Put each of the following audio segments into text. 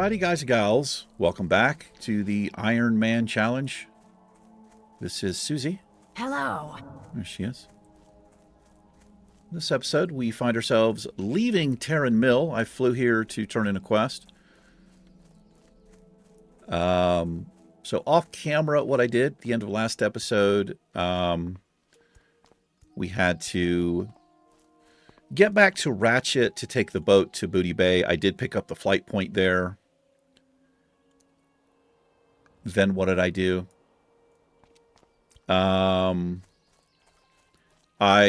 Alrighty, guys and gals, welcome back to the Iron Man challenge. This is Susie. Hello. There she is. In this episode, we find ourselves leaving Tauren Mill. I flew here to turn in a quest. So off camera, what I did at the end of the last episode, we had to get back to Ratchet to take the boat to Booty Bay. I did pick up the flight point there. Then what did I do? I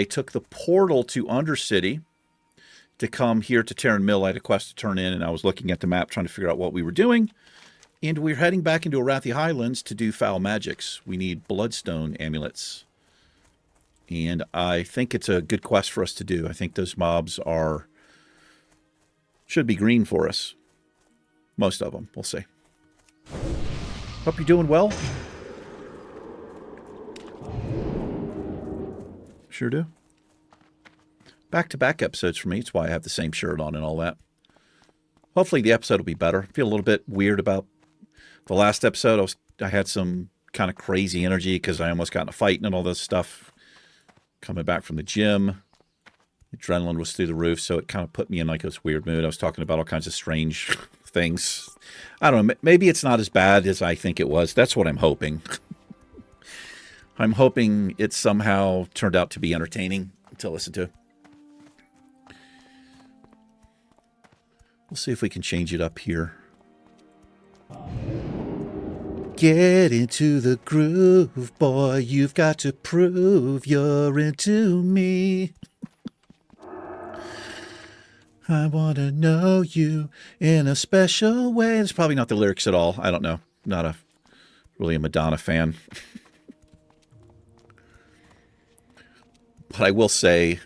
took the portal to Undercity to come here to Tauren Mill. I had a quest to turn in, and I was looking at the map trying to figure out what we were doing. And we're heading back into Arathi Highlands to do foul magics. We need bloodstone amulets. And I think it's a good quest for us to do. I think those mobs should be green for us. Most of them. We'll see. Hope you're doing well. Sure do. Back-to-back episodes for me. It's why I have the same shirt on and all that. Hopefully the episode will be better. I feel a little bit weird about the last episode. I had some kind of crazy energy because I almost got in a fight and all this stuff. Coming back from the gym. Adrenaline was through the roof, so it kind of put me in like this weird mood. I was talking about all kinds of strange things. I don't know. Maybe it's not as bad as I think it was. That's what I'm hoping. I'm hoping it somehow turned out to be entertaining to listen to. We'll see if we can change it up here. Get into the groove, boy. You've got to prove you're into me. I want to know you in a special way. It's probably not the lyrics at all. I don't know. Not really a Madonna fan. But I will say,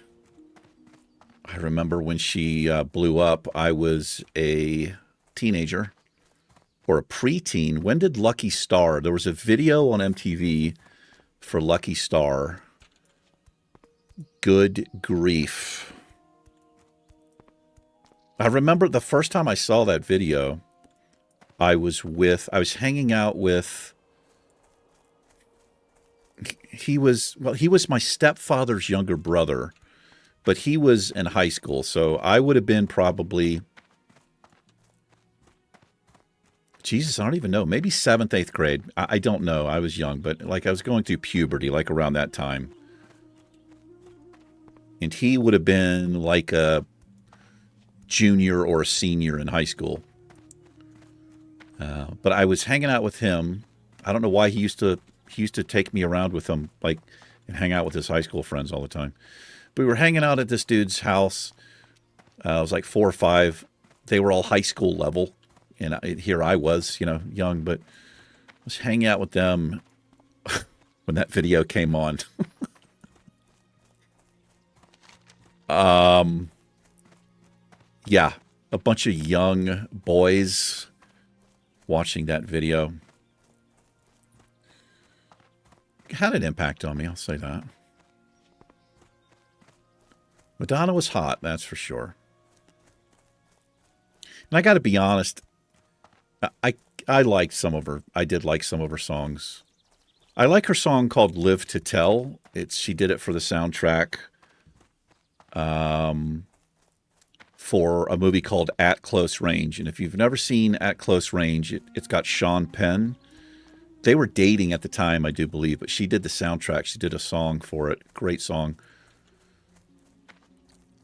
I remember when she blew up, I was a teenager or a preteen. When did Lucky Star? There was a video on MTV for Lucky Star. Good grief. I remember the first time I saw that video, I was hanging out with, he was my stepfather's younger brother, but he was in high school. So I would have been probably, Jesus, I don't even know, maybe 7th, 8th grade. I don't know. I was young, but like I was going through puberty, like around that time. And he would have been like a junior or a senior in high school. But I was hanging out with him. I don't know why he used to take me around with him, like, and hang out with his high school friends all the time. We were hanging out at this dude's house. I was like 4 or 5. They were all high school level. And here I was, young, but I was hanging out with them when that video came on. Yeah, a bunch of young boys watching that video. Had an impact on me, I'll say that. Madonna was hot, that's for sure. And I got to be honest, I liked some of her. I did like some of her songs. I like her song called "Live to Tell." She did it for the soundtrack. For a movie called At Close Range. And if you've never seen At Close Range, it's got Sean Penn. They were dating at the time, I do believe, but she did the soundtrack. She did a song for it. Great song.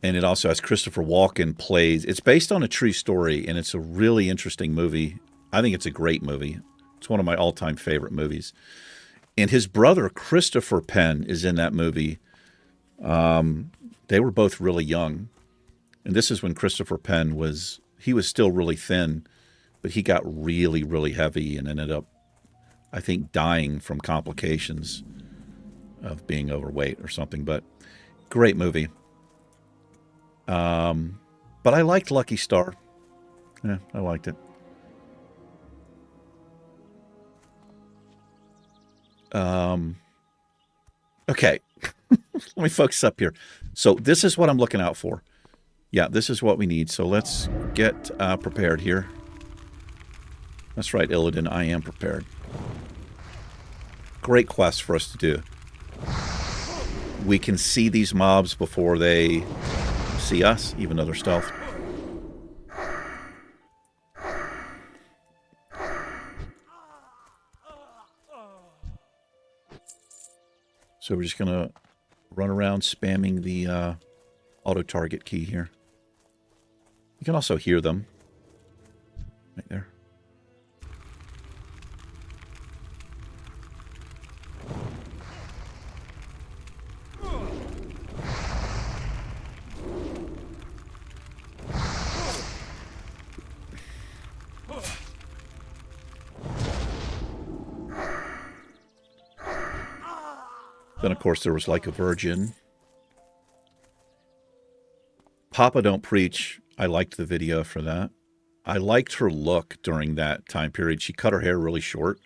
And it also has Christopher Walken plays. It's based on a true story, and it's a really interesting movie. I think it's a great movie. It's one of my all-time favorite movies. And his brother, Christopher Penn, is in that movie. They were both really young. And this is when Christopher Penn was still really thin, but he got really, really heavy and ended up, I think, dying from complications of being overweight or something. But great movie. But I liked Lucky Star. Yeah, I liked it. Okay. Let me focus up here. So this is what I'm looking out for. Yeah, this is what we need. So let's get prepared here. That's right, Illidan. I am prepared. Great quest for us to do. We can see these mobs before they see us, even though they're stealth. So we're just going to run around spamming the auto-target key here. You can also hear them. Right there. Then, of course, there was Like a Virgin. Papa Don't Preach. I liked the video for that. I liked her look during that time period. She cut her hair really short.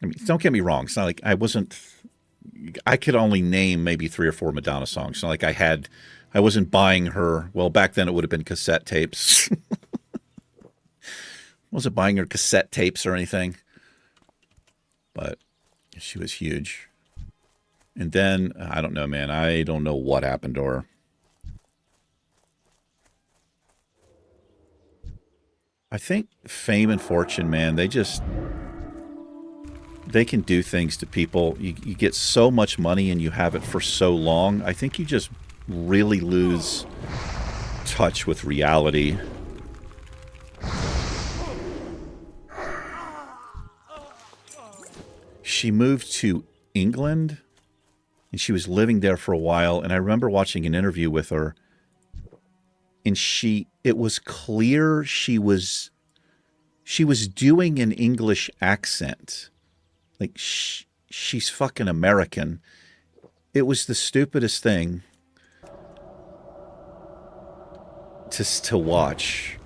I mean, don't get me wrong. It's not like I could only name maybe 3 or 4 Madonna songs. It's not like I wasn't buying her. Well, back then it would have been cassette tapes. Wasn't buying her cassette tapes or anything. But she was huge. And then, I don't know, man. I don't know what happened to her. I think fame and fortune, man, they can do things to people. You get so much money and you have it for so long. I think you just really lose touch with reality. She moved to England and she was living there for a while. And I remember watching an interview with her, and it was clear she was doing an English accent. Like, she's fucking American. It was the stupidest thing to watch.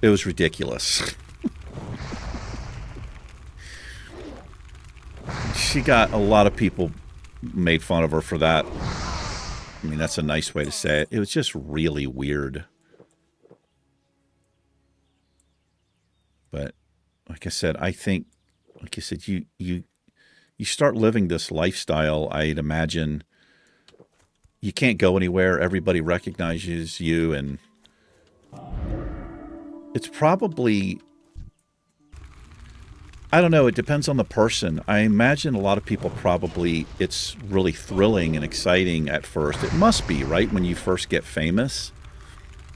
It was ridiculous. She got a lot of people made fun of her for that. I mean, that's a nice way to say it. It was just really weird. But like I said, I think, like you said, you start living this lifestyle, I'd imagine you can't go anywhere. Everybody recognizes you, and it's probably, I don't know, it depends on the person. I imagine a lot of people probably, it's really thrilling and exciting at first. It must be, right? When you first get famous,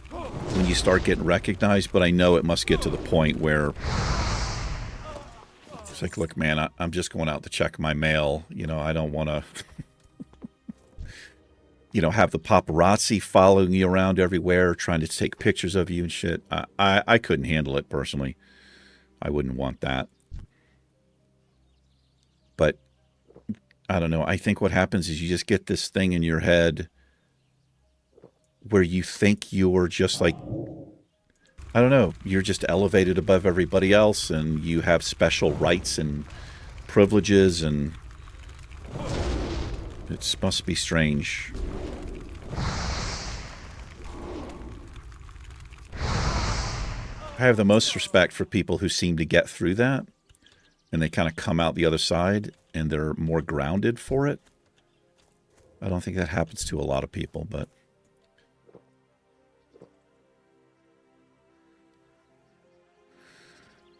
when you start getting recognized, but I know it must get to the point where it's like, look, man, I'm just going out to check my mail. You know, I don't want to, you know, have the paparazzi following you around everywhere, trying to take pictures of you and shit. I couldn't handle it personally. I wouldn't want that. But I don't know. I think what happens is you just get this thing in your head where you think you're just like, I don't know, you're just elevated above everybody else and you have special rights and privileges, and it must be strange. I have the most respect for people who seem to get through that and they kind of come out the other side and they're more grounded for it. I don't think that happens to a lot of people, but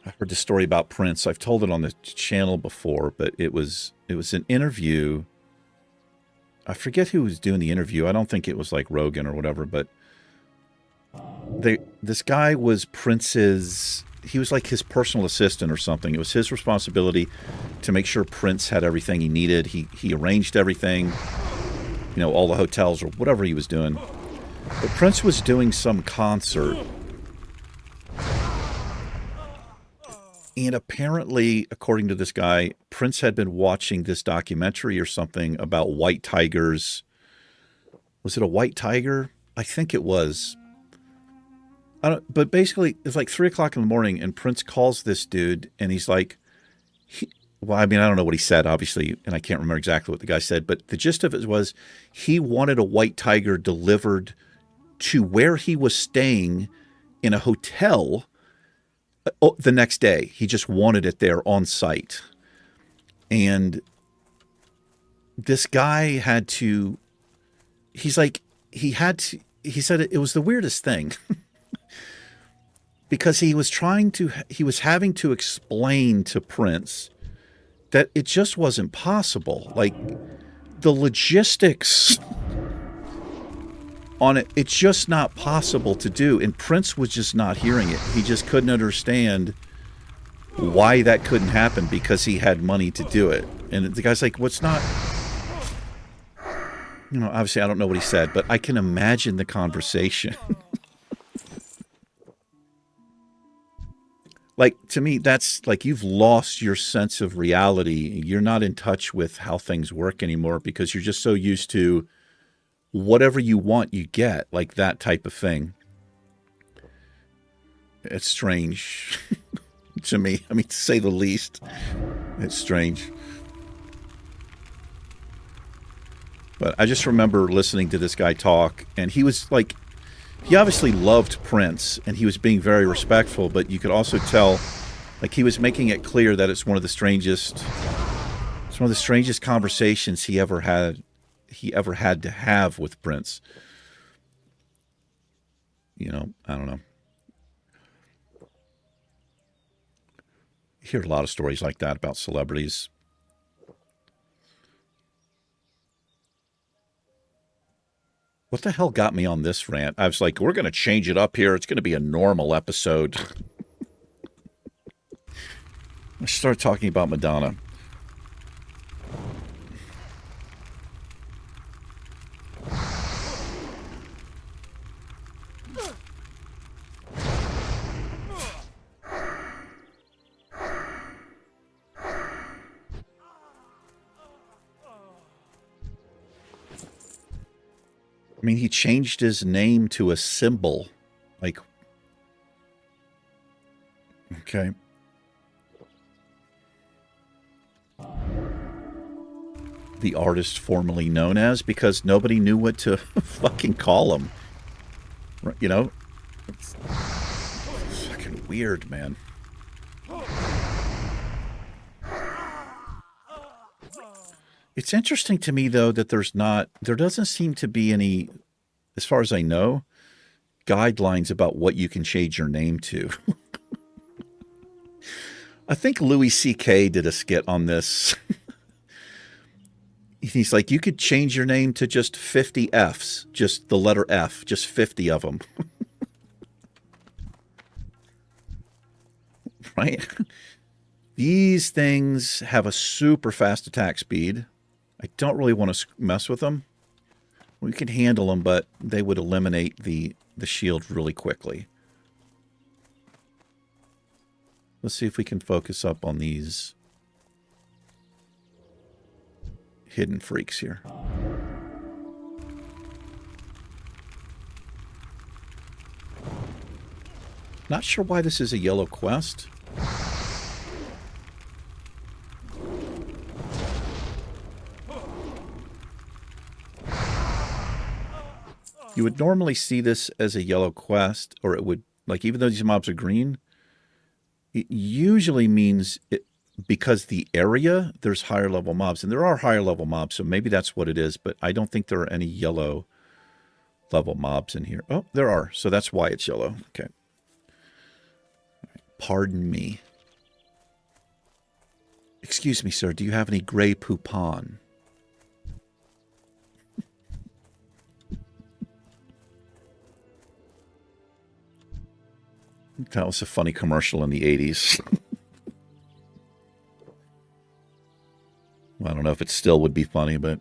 I heard the story about Prince. I've told it on the channel before, but it was an interview. I forget who was doing the interview. I don't think it was like Rogan or whatever, but this guy was Prince's, he was like his personal assistant or something. It was his responsibility to make sure Prince had everything he needed. He arranged everything, you know, all the hotels or whatever he was doing. But Prince was doing some concert. And apparently, according to this guy, Prince had been watching this documentary or something about white tigers. Was it a white tiger? I think it was. But basically, it's like 3 o'clock in the morning, and Prince calls this dude, and he's like, well, I mean, I don't know what he said, obviously, and I can't remember exactly what the guy said, but the gist of it was he wanted a white tiger delivered to where he was staying in a hotel Oh, the next day. He just wanted it there on site. And this guy had to, he's like, he said it was the weirdest thing. Because he was having to explain to Prince that it just wasn't possible. Like, the logistics on it, it's just not possible to do. And Prince was just not hearing it. He just couldn't understand why that couldn't happen because he had money to do it. And the guy's like, what's not... You know, obviously I don't know what he said, but I can imagine the conversation. Like, to me, that's like you've lost your sense of reality. You're not in touch with how things work anymore because you're just so used to whatever you want, you get, like that type of thing. It's strange to me. I mean, to say the least, it's strange. But I just remember listening to this guy talk, and he was like, he obviously loved Prince, and he was being very respectful, but you could also tell, like, he was making it clear that it's one of the strangest conversations he ever had to have with Prince. You know, I don't know. You hear a lot of stories like that about celebrities. What the hell got me on this rant? I was like, we're going to change it up here. It's going to be a normal episode. Let's start talking about Madonna. I mean, he changed his name to a symbol. Like, okay. The artist formerly known as, because nobody knew what to fucking call him. You know? It's fucking weird, man. It's interesting to me, though, that there doesn't seem to be any, as far as I know, guidelines about what you can change your name to. I think Louis C.K. did a skit on this. He's like, you could change your name to just 50 Fs, just the letter F, just 50 of them. Right? These things have a super fast attack speed. I don't really want to mess with them. We can handle them, but they would eliminate the shield really quickly. Let's see if we can focus up on these hidden freaks here. Not sure why this is a yellow quest. You would normally see this as a yellow quest, or it would, like, even though these mobs are green, it usually means it, because the area, there's higher level mobs, and there are higher level mobs, so maybe that's what it is, but I don't think there are any yellow level mobs in here. Oh, there are, so that's why it's yellow. Okay. Pardon me. Excuse me, sir, do you have any gray poupon? That was a funny commercial in the 80s. Well, I don't know if it still would be funny, but...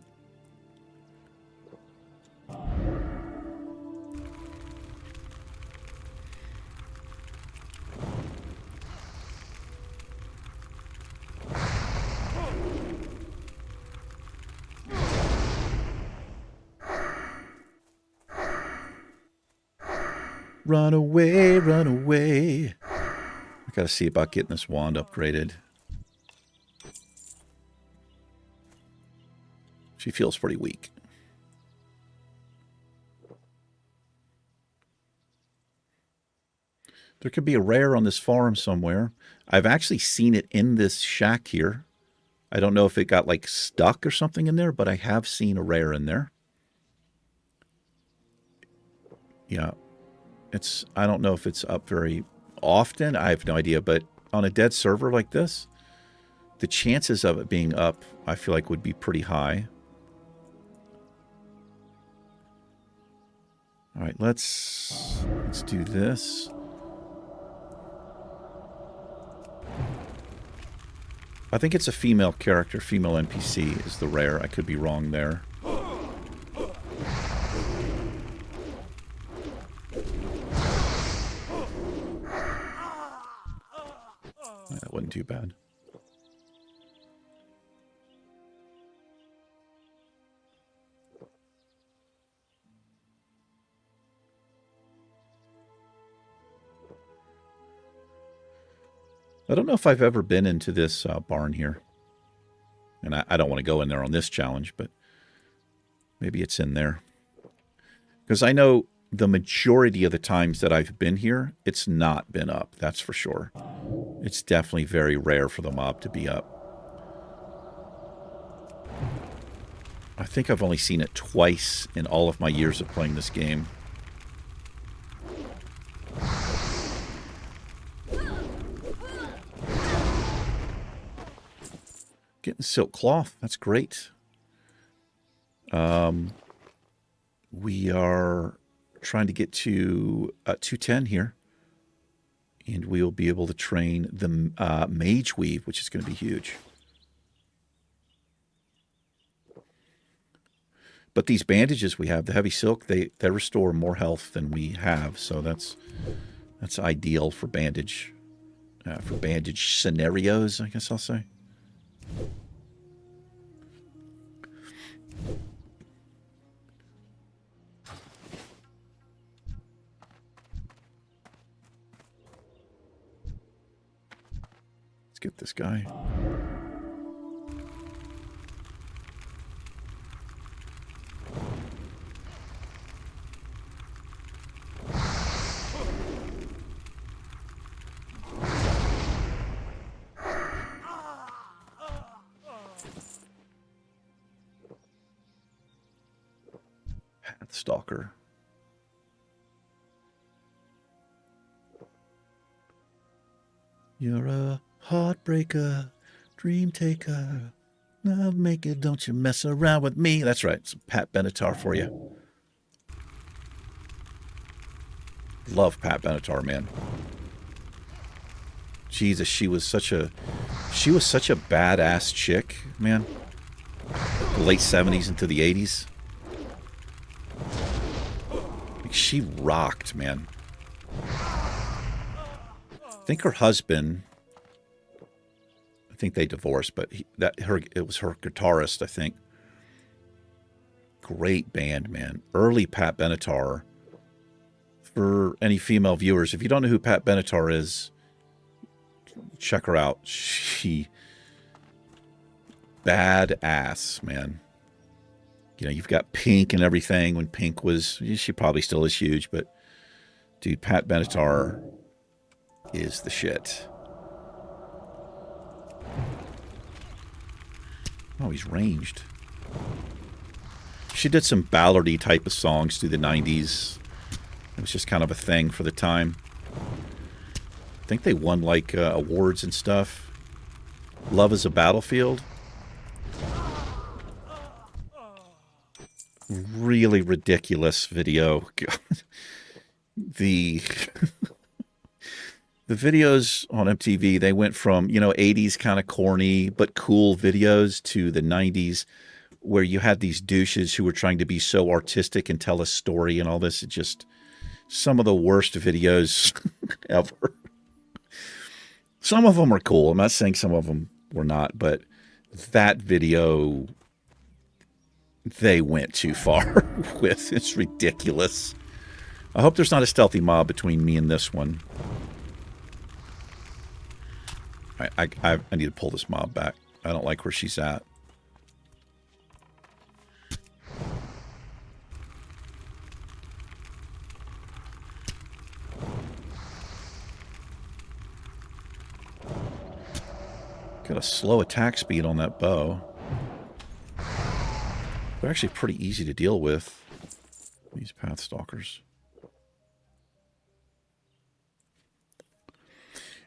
Run away, run away. I gotta see about getting this wand upgraded. She feels pretty weak. There could be a rare on this farm somewhere. I've actually seen it in this shack here. I don't know if it got like stuck or something in there, but I have seen a rare in there. Yeah. I don't know if it's up very often. I have no idea, but on a dead server like this, the chances of it being up, I feel like would be pretty high. All right, let's do this. I think it's a female character, female NPC is the rare. I could be wrong there. That wasn't too bad. I don't know if I've ever been into this barn here. And I don't want to go in there on this challenge, but maybe it's in there. Because I know the majority of the times that I've been here, it's not been up. That's for sure. It's definitely very rare for the mob to be up. I think I've only seen it twice in all of my years of playing this game. Getting silk cloth. That's great. We are trying to get to 210 here. And we will be able to train the Mage Weave, which is going to be huge. But these bandages we have, the heavy silk, they restore more health than we have. So that's ideal for bandage scenarios, I guess I'll say. Let's get this guy. Stalker. You're a heartbreaker, dream taker. Love maker, don't you mess around with me. That's right. It's Pat Benatar for you. Love Pat Benatar, man. Jesus, she was such a badass chick, man. The late 70s into the 80s. She rocked, man. I think her husband, I think they divorced, but it was her guitarist, I think. Great band, man. Early Pat Benatar. For any female viewers, if you don't know who Pat Benatar is, check her out. She badass, man. You know, you've got Pink and everything when Pink was, she probably still is huge, but dude, Pat Benatar is the shit. Oh, he's ranged. She did some ballady type of songs through the 90s. It was just kind of a thing for the time. I think they won like awards and stuff. Love is a Battlefield. Really ridiculous video. The videos on MTV, they went from, 80s kind of corny but cool videos to the 90s where you had these douches who were trying to be so artistic and tell a story and all this. It just, some of the worst videos ever. Some of them are cool. I'm not saying some of them were not, but that video, they went too far with. It's ridiculous. I hope there's not a stealthy mob between me and this one. I need to pull this mob back. I don't like where she's at. Got a slow attack speed on that bow. They're actually pretty easy to deal with, these Pathstalkers.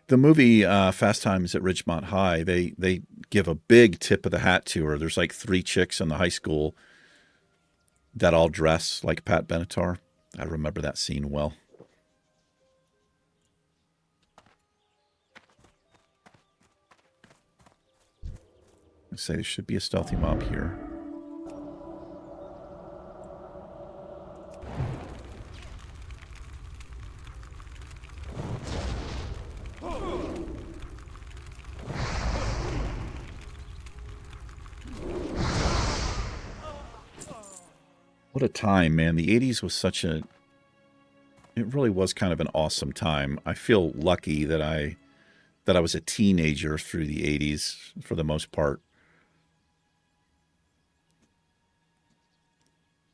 The movie Fast Times at Ridgemont High, they give a big tip of the hat to her. There's like 3 chicks in the high school that all dress like Pat Benatar. I remember that scene well. I'd say there should be a stealthy mob here. What a time, man. The 80s was such a... It really was kind of an awesome time. I feel lucky that I was a teenager through the 80s for the most part.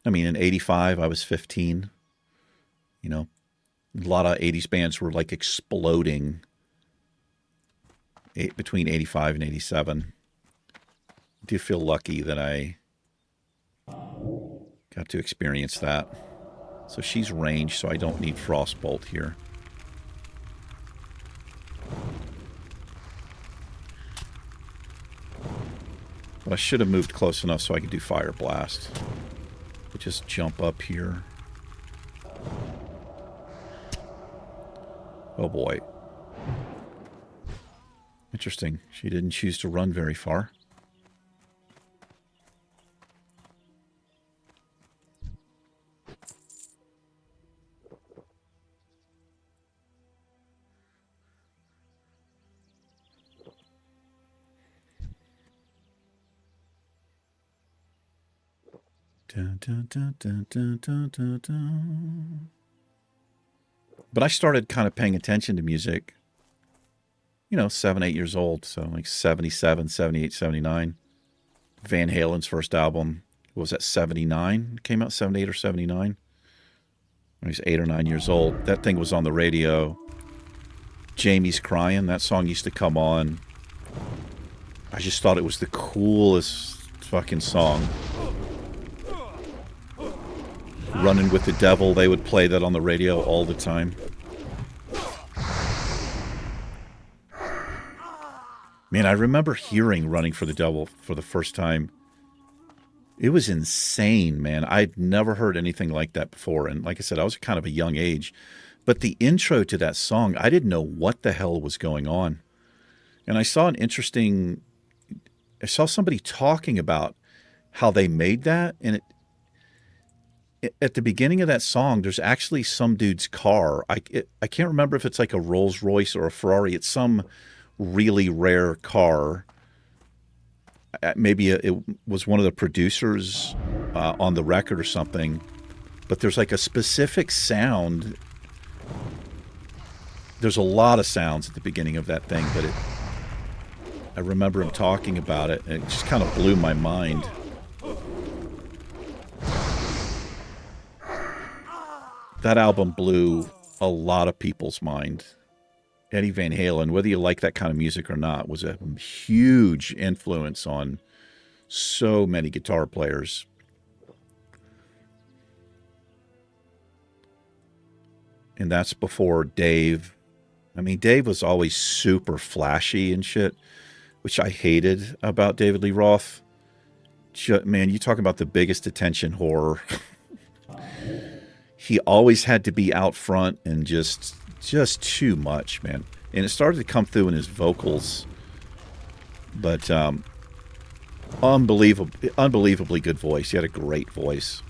I mean, in 85, I was 15. You know, a lot of 80s bands were like exploding between 85 and 87. I do feel lucky that I got to experience that. So she's ranged, so I don't need Frostbolt here. But I should have moved close enough so I could do Fire Blast. But just jump up here. Oh boy. Interesting. She didn't choose to run very far. Dun, dun, dun, dun, dun, dun, dun, dun. But I started kind of paying attention to music, you know, 7, 8 years old. So like 77, 78, 79. Van Halen's first album, what was that, 79? It came out 78 or 79. I was 8 or 9 years old. That thing was on the radio. Jamie's Crying, that song used to come on. I just thought it was the coolest fucking song. Running with the Devil, they would play that on the radio all the time. Man, I remember hearing Running for the Devil for the first time. It was insane, man. I'd never heard anything like that before. And like I said, I was kind of a young age. But the intro to that song, I didn't know what the hell was going on. And I saw somebody talking about how they made that. And at the beginning of that song, there's actually some dude's car. I can't remember if it's like a Rolls Royce or a Ferrari. It's some really rare car. Maybe it was one of the producers on the record or something. But there's like a specific sound. There's a lot of sounds at the beginning of that thing, but I remember him talking about it, and it just kind of blew my mind. That album blew a lot of people's mind. Eddie Van Halen, whether you like that kind of music or not, was a huge influence on so many guitar players. And that's before Dave. I mean, Dave was always super flashy and shit, which I hated about David Lee Roth. Man, you talk about the biggest attention whore. He always had to be out front and just too much, man. And it started to come through in his vocals. But unbelievably good voice. He had a great voice.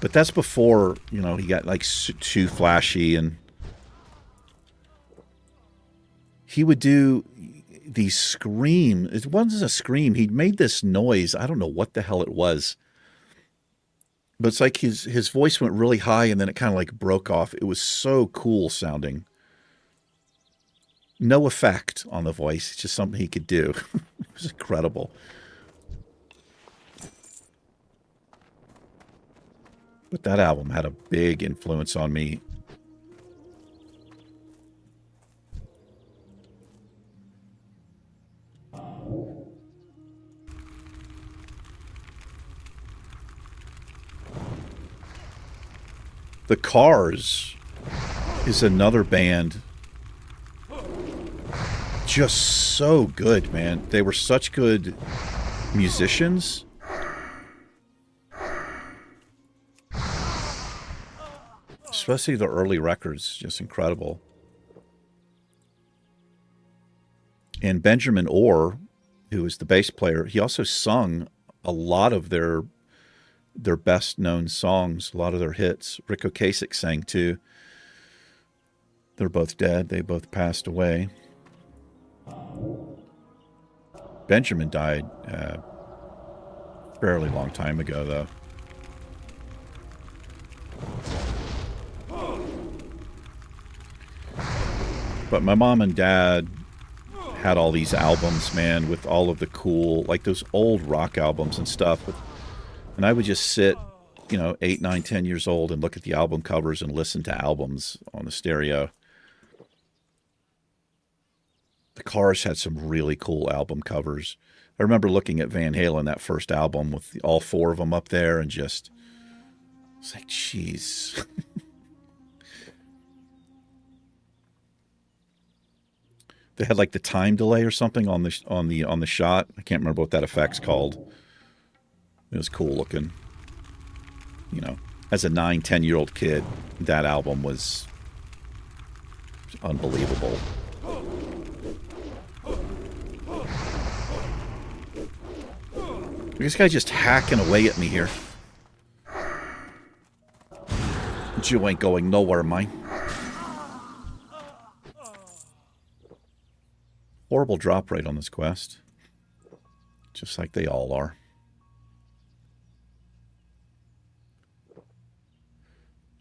But that's before, you know, he got like too flashy, and he would do these scream. It wasn't a scream. He made this noise. I don't know what the hell it was. But it's like his voice went really high and then it kind of like broke off. It was so cool sounding. No effect on the voice. It's just something he could do. It was incredible. But that album had a big influence on me. The Cars is another band. Just so good, man. They were such good musicians. Especially the early records, just incredible. And Benjamin Orr, who was the bass player, he also sung a lot of their best known songs, a lot of their hits. Rick Ocasek sang too. They're both dead. They both passed away. Benjamin died a fairly long time ago, though. But my mom and dad had all these albums, man, with all of the cool, like those old rock albums and stuff. And I would just sit, you know, 8, 9, 10 years old and look at the album covers and listen to albums on the stereo. The Cars had some really cool album covers. I remember looking at Van Halen, that first album, with all 4 of them up there, and just, it's like, jeez. They had like the time delay or something on the shot. I can't remember what that effect's called. It was cool looking. You know, as a 9, 10-year-old kid, that album was unbelievable. This guy just hacking away at me here. You ain't going nowhere, mine. Horrible drop rate on this quest. Just like they all are.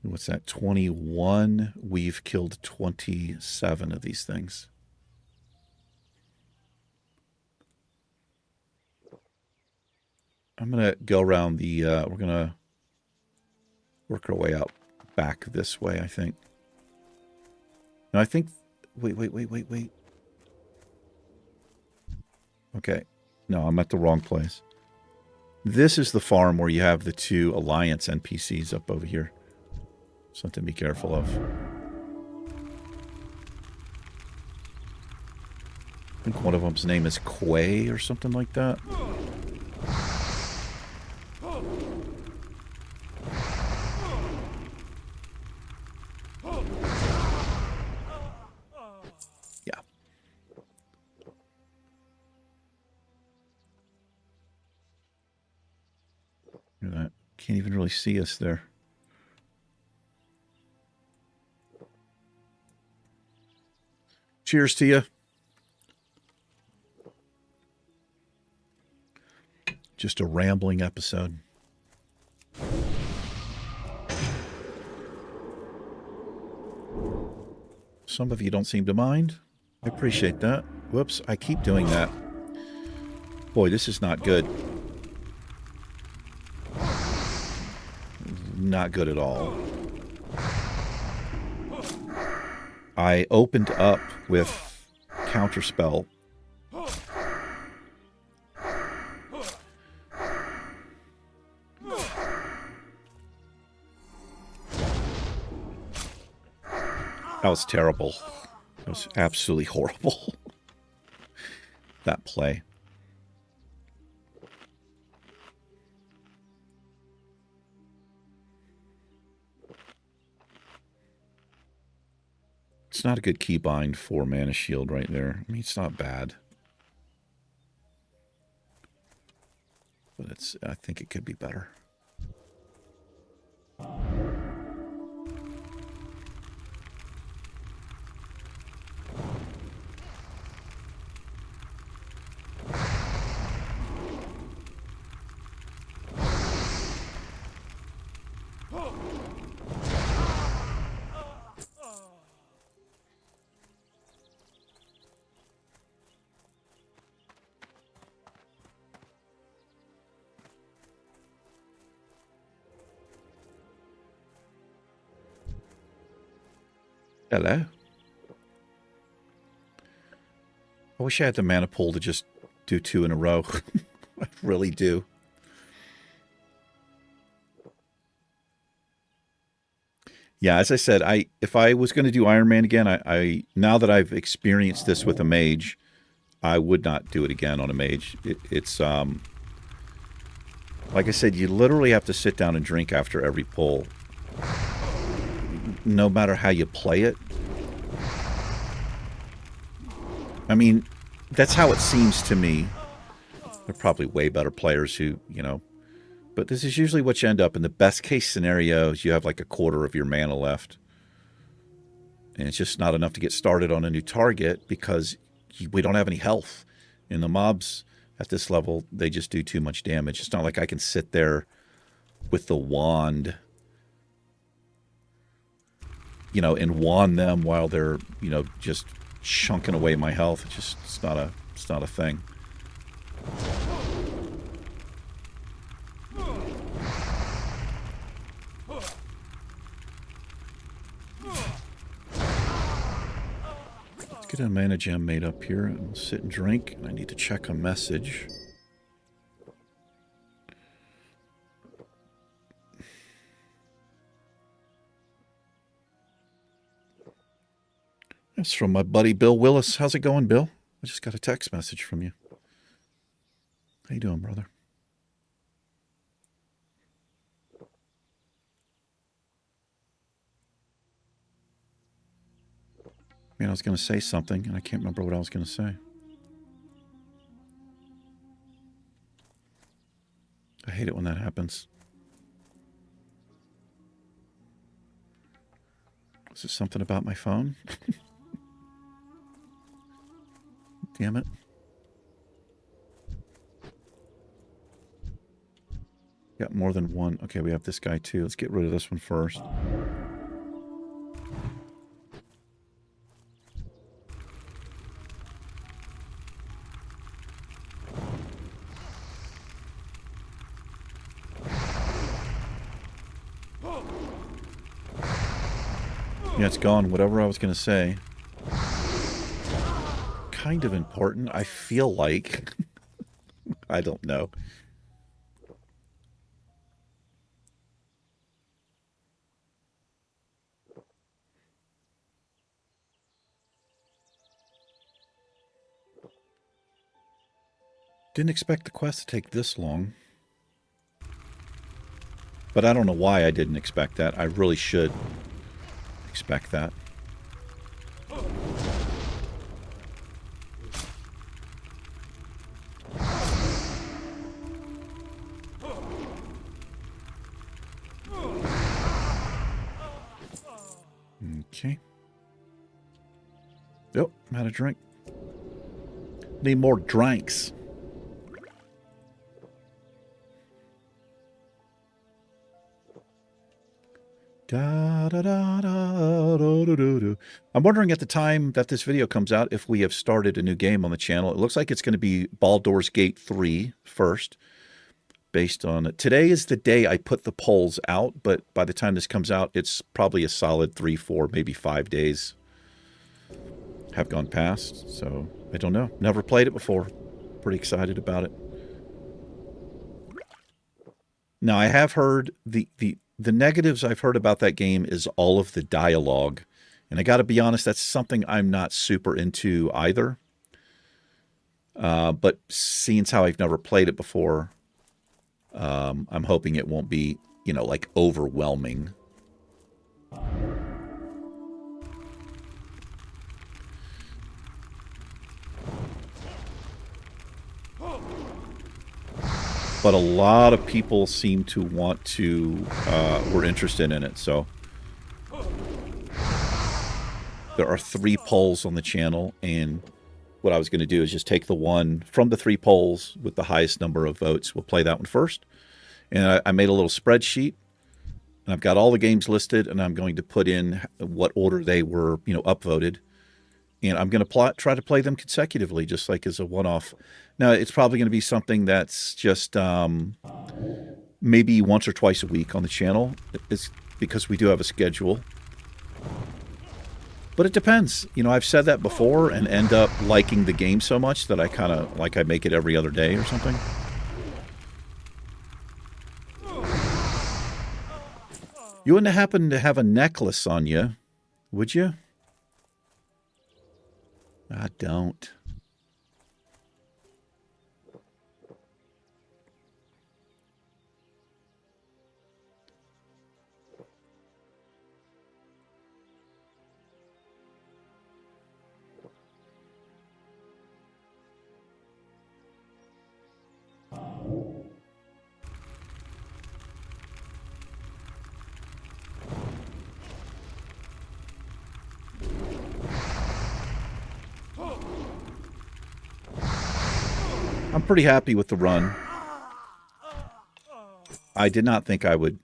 What's that? 21. We've killed 27 of these things. I'm going to go around the... we're going to work our way out back this way, I think. No, I think... Wait. Okay. No, I'm at the wrong place. This is the farm where you have the 2 Alliance NPCs up over here. Something to be careful of. I think one of them's name is Quay or something like that. Can't even really see us there. Cheers to you. Just a rambling episode. Some of you don't seem to mind. I appreciate that. Whoops, I keep doing that. Boy, this is not good. Not good at all. I opened up with Counterspell. That was terrible. That was absolutely horrible. That play. It's not a good keybind for Mana Shield right there. I mean, it's not bad. But it's, I think it could be better. Hello. I wish I had the mana pool to just do 2 in a row. I really do. Yeah, as I said, if I was going to do Iron Man again, I now that I've experienced this with a mage, I would not do it again on a mage. It's like I said, you literally have to sit down and drink after every pull, no matter how you play it. I mean, that's how it seems to me. There are probably way better players who, you know, but this is usually what you end up in. The best case scenarios, you have like a quarter of your mana left. And it's just not enough to get started on a new target because we don't have any health. And the mobs at this level, they just do too much damage. It's not like I can sit there with the wand, you know, and wand them while they're, you know, just chunking away my health. It's not a thing. Let's get a mana gem made up here, and we'll sit and drink. And I need to check a message. That's from my buddy Bill Willis. How's it going, Bill? I just got a text message from you. How you doing, brother? Man, I was going to say something, and I can't remember what I was going to say. I hate it when that happens. Was it something about my phone? Damn it. Got more than one. Okay, we have this guy too. Let's get rid of this one first. Yeah, it's gone. Whatever I was going to say. Kind of important. I feel like. I don't know. Didn't expect the quest to take this long. But I don't know why I didn't expect that. I really should expect that. Okay. Yep, I'm out of drink. Need more drinks. Da, da, da, da, do, do, do, do. I'm wondering at the time that this video comes out if we have started a new game on the channel. It looks like it's going to be Baldur's Gate 3 first, based on it. Today is the day I put the polls out, but by the time this comes out, it's probably a solid 3, 4, maybe 5 days have gone past. So I don't know. Never played it before. Pretty excited about it. Now I have heard the negatives I've heard about that game is all of the dialogue. And I got to be honest, that's something I'm not super into either. But seeing as how I've never played it before, I'm hoping it won't be, you know, like overwhelming. But a lot of people seem to want to, were interested in it, so. There are 3 polls on the channel, and what I was going to do is just take the one from the 3 polls with the highest number of votes. We'll play that one first. And I made a little spreadsheet, and I've got all the games listed, and I'm going to put in what order they were, you know, upvoted. And I'm going to try to play them consecutively, just like as a one-off. Now, it's probably going to be something that's just maybe once or twice a week on the channel. It's because we do have a schedule. But it depends. You know, I've said that before and end up liking the game so much that I kind of, like I make it every other day or something. You wouldn't happen to have a necklace on you, would you? I don't. I'm pretty happy with the run. I did not think I would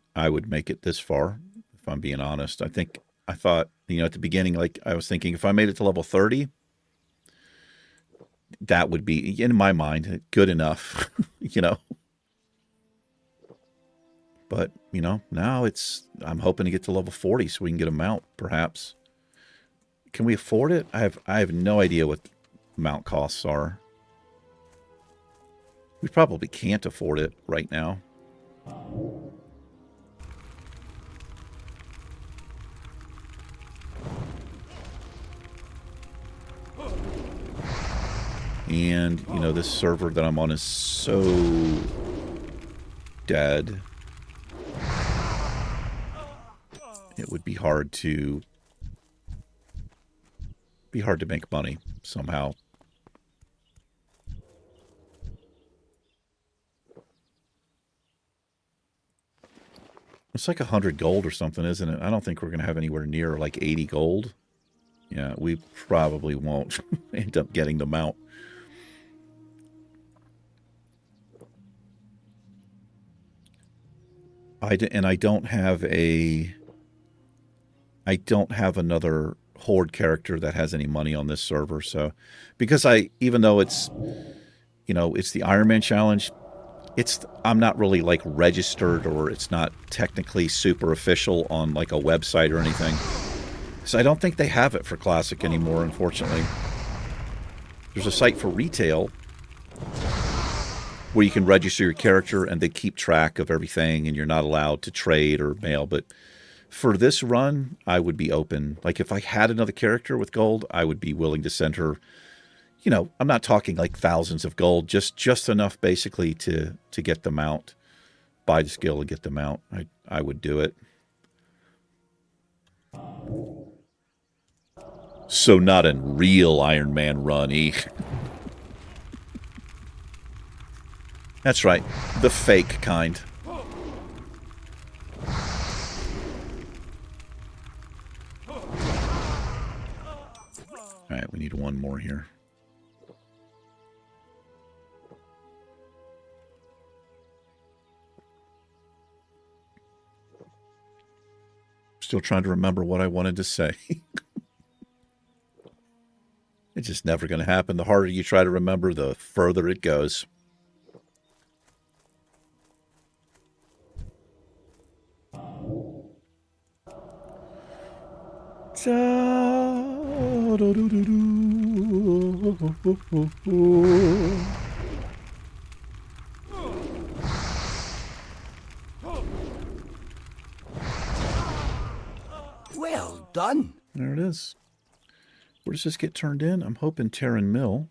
make it this far, if I'm being honest. I thought, you know, at the beginning, like I was thinking if I made it to level 30, that would be, in my mind, good enough, you know. But, you know, now I'm hoping to get to level 40 so we can get a mount, perhaps. Can we afford it? I have no idea what mount costs are. We probably can't afford it right now. And, you know, this server that I'm on is so dead. It would be hard to make money somehow. It's like 100 gold or something, isn't it? I don't think we're going to have anywhere near like 80 gold. Yeah, we probably won't end up getting the mount. I don't have another Horde character that has any money on this server. So, because even though it's, you know, it's the Ironman challenge, I'm not really like registered, or it's not technically super official on like a website or anything. So I don't think they have it for Classic anymore, unfortunately. There's a site for retail where you can register your character and they keep track of everything, and you're not allowed to trade or mail. But for this run, I would be open. Like if I had another character with gold, I would be willing to send her, you know, I'm not talking like thousands of gold, just enough basically to get the mount, buy the skill and get the mount. I would do it. So not a real Iron Man run, That's right, the fake kind. All right, we need one more here. Still trying to remember what I wanted to say. It's just never going to happen. The harder you try to remember, the further it goes. Well done. There it is. Where does this get turned in? I'm hoping Tauren Mill.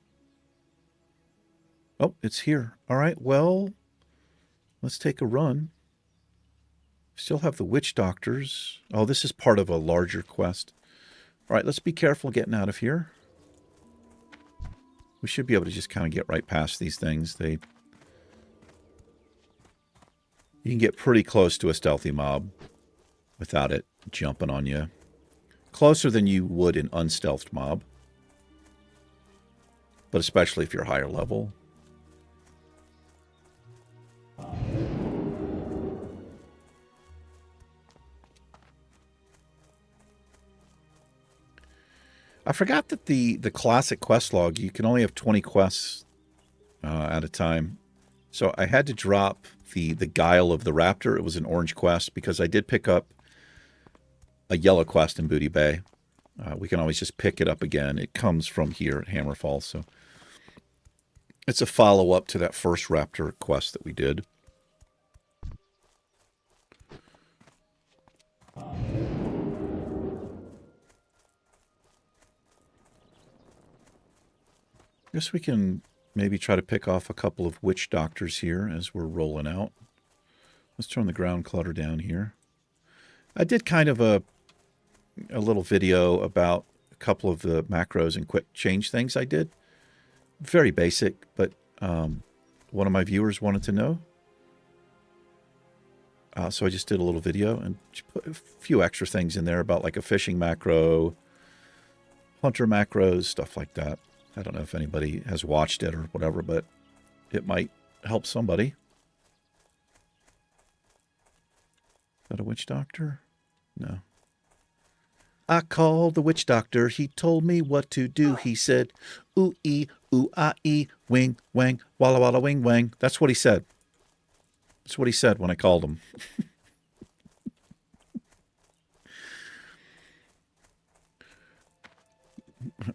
Oh, it's here. All right, well, let's take a run. Still have the witch doctors. Oh, this is part of a larger quest. All right, let's be careful getting out of here. We should be able to just kind of get right past these things. You can get pretty close to a stealthy mob without it jumping on you. Closer than you would an unstealthed mob. But especially if you're higher level. I forgot that the classic quest log, you can only have 20 quests at a time. So I had to drop the Guile of the Raptor. It was an orange quest because I did pick up a yellow quest in Booty Bay. We can always just pick it up again. It comes from here at Hammerfall. So it's a follow-up to that first Raptor quest that we did. Guess we can maybe try to pick off a couple of witch doctors here as we're rolling out. Let's turn the ground clutter down here. I did kind of a little video about a couple of the macros and quick change things I did. Very basic, but one of my viewers wanted to know. So I just did a little video and put a few extra things in there about like a fishing macro, hunter macros, stuff like that. I don't know if anybody has watched it or whatever, but it might help somebody. Is that a witch doctor? No. I called the witch doctor. He told me what to do. He said, ooh-ee, ooh-ah-ee, wing, wang, walla walla wing, wang. That's what he said. That's what he said when I called him.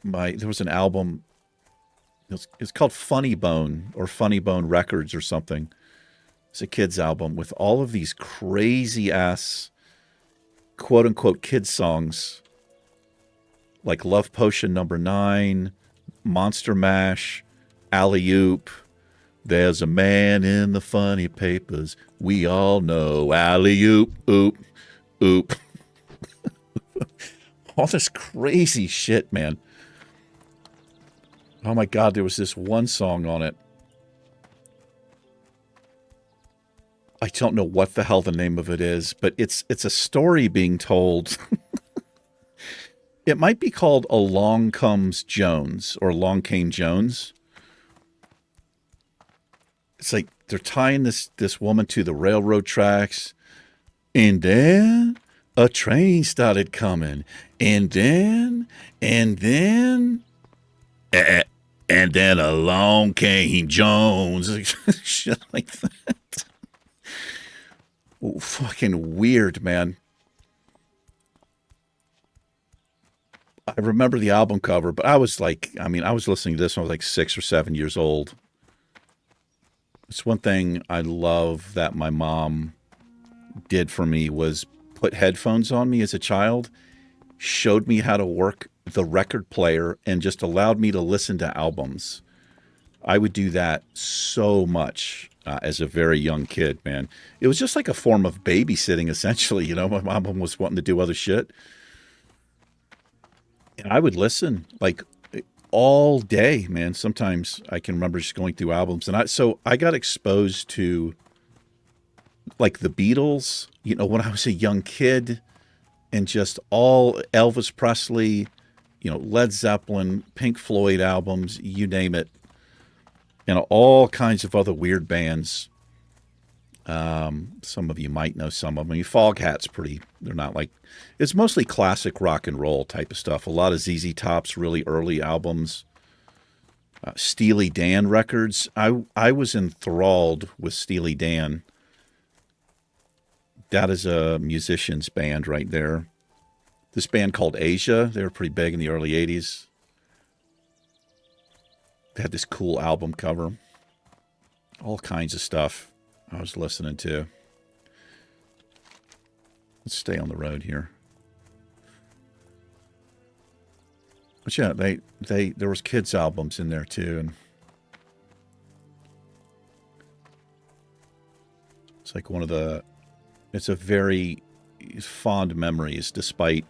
There was an album. It's called Funny Bone or Funny Bone Records or something. It's a kid's album with all of these crazy ass quote unquote kids songs like Love Potion Number 9, Monster Mash, Alley Oop. There's a man in the funny papers. We all know Alley Oop, oop, oop. All this crazy shit, man. Oh my God, there was this one song on it. I don't know what the hell the name of it is, but it's a story being told. It might be called Along Comes Jones or Along Came Jones. It's like they're tying this woman to the railroad tracks, and then a train started coming, and then along came Jones. Shit like that. Oh, fucking weird, man. I remember the album cover, but I was listening to this when I was like 6 or 7 years old. It's one thing I love that my mom did for me was put headphones on me as a child, showed me how to work the record player, and just allowed me to listen to albums. I would do that so much as a very young kid, man. It was just like a form of babysitting, essentially. You know, my mom was wanting to do other shit. And I would listen like all day, man. Sometimes I can remember just going through albums. And so I got exposed to like the Beatles, you know, when I was a young kid, and just all Elvis Presley, you know, Led Zeppelin, Pink Floyd albums, you name it. And all kinds of other weird bands. Some of you might know some of them. I mean, Foghat's they're not like, it's mostly classic rock and roll type of stuff. A lot of ZZ Top's really early albums. Steely Dan records. I was enthralled with Steely Dan. That is a musician's band right there. This band called Asia, they were pretty big in the early 80s. They had this cool album cover. All kinds of stuff I was listening to. Let's stay on the road here. But yeah, there was kids albums in there too, and it's like it's a very fond memories, despite,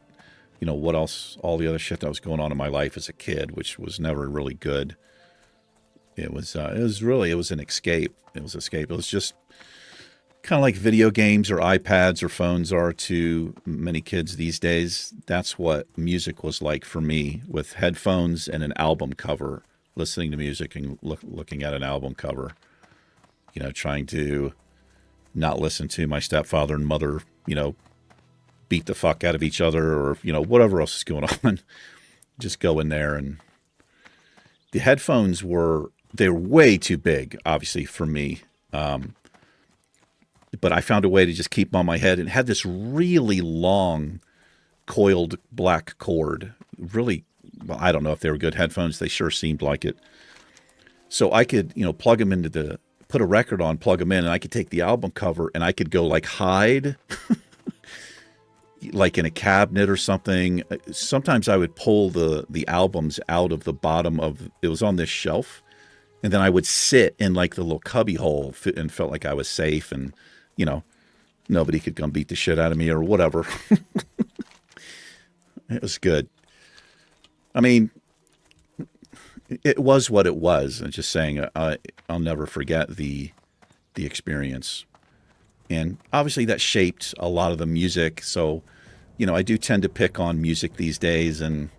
you know, what else, all the other shit that was going on in my life as a kid, which was never really good. It was an escape. It was escape. It was just kind of like video games or iPads or phones are to many kids these days. That's what music was like for me, with headphones and an album cover, listening to music and looking at an album cover, you know, trying to not listen to my stepfather and mother, you know, beat the fuck out of each other, or, you know, whatever else is going on. Just go in there. And the headphones they're way too big, obviously, for me. But I found a way to just keep them on my head, and had this really long coiled black cord. Really, well, I don't know if they were good headphones. They sure seemed like it. So I could, you know, plug them put a record on, plug them in, and I could take the album cover and I could go like hide. like in a cabinet or something. Sometimes I would pull the albums out of the bottom of, it was on this shelf, and then I would sit in like the little cubby hole and felt like I was safe, and you know, nobody could come beat the shit out of me or whatever. It was good. I mean, it was what it was. I'm just saying, I'll never forget the experience. And obviously that shaped a lot of the music. So, you know, I do tend to pick on music these days, and,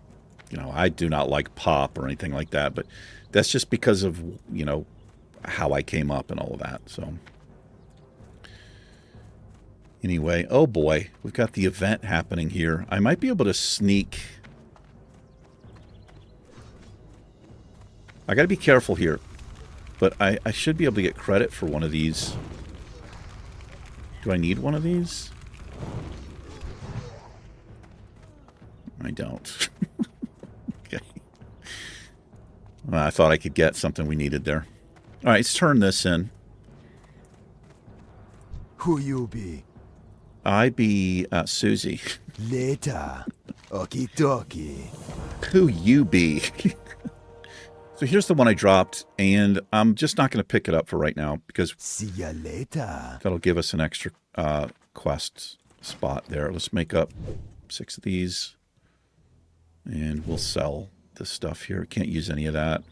you know, I do not like pop or anything like that, but that's just because of, you know, how I came up and all of that. So anyway, oh boy, we've got the event happening here. I might be able to sneak. I got to be careful here, but I should be able to get credit for one of these. Do I need one of these? I don't. Okay. Well, I thought I could get something we needed there. All right, let's turn this in. Who you be? I be Susie. Later. Okie dokie. Who you be? So here's the one I dropped, and I'm just not going to pick it up for right now because See ya later. that'll give us an extra quest spot there. Let's make up 6 of these, and we'll sell this stuff here. Can't use any of that.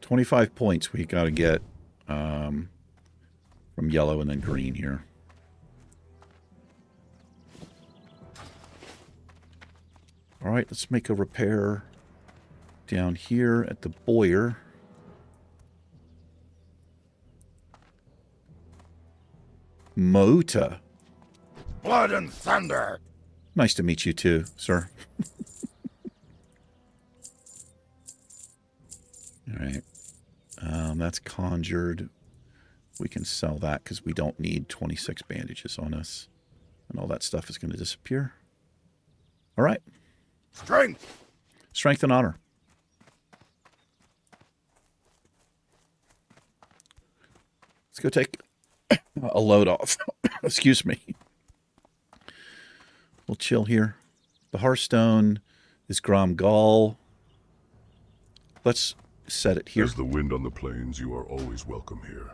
$25 points we got to get from yellow and then green here. All right, let's make a repair down here at the Boyer. Mota. Blood and thunder. Nice to meet you too, sir. All right. That's conjured. We can sell that because we don't need 26 bandages on us. And all that stuff is going to disappear. All right. Strength. Strength and honor. Let's go take a load off. Excuse me. We'll chill here. The Hearthstone is Grom Gall. Let's set it here. As the wind on the plains, you are always welcome here.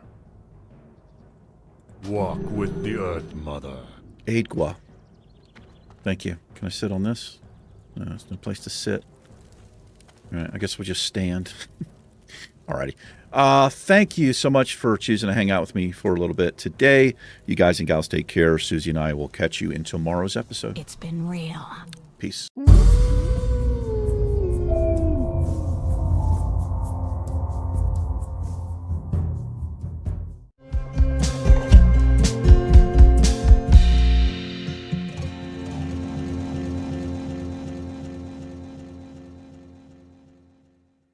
Walk with the Earth Mother. Aidgwa. Thank you. Can I sit on this? No, there's no place to sit. All right, I guess we'll just stand. Alrighty. Thank you so much for choosing to hang out with me for a little bit today. You guys and gals take care. Susie and I will catch you in tomorrow's episode. It's been real. Peace.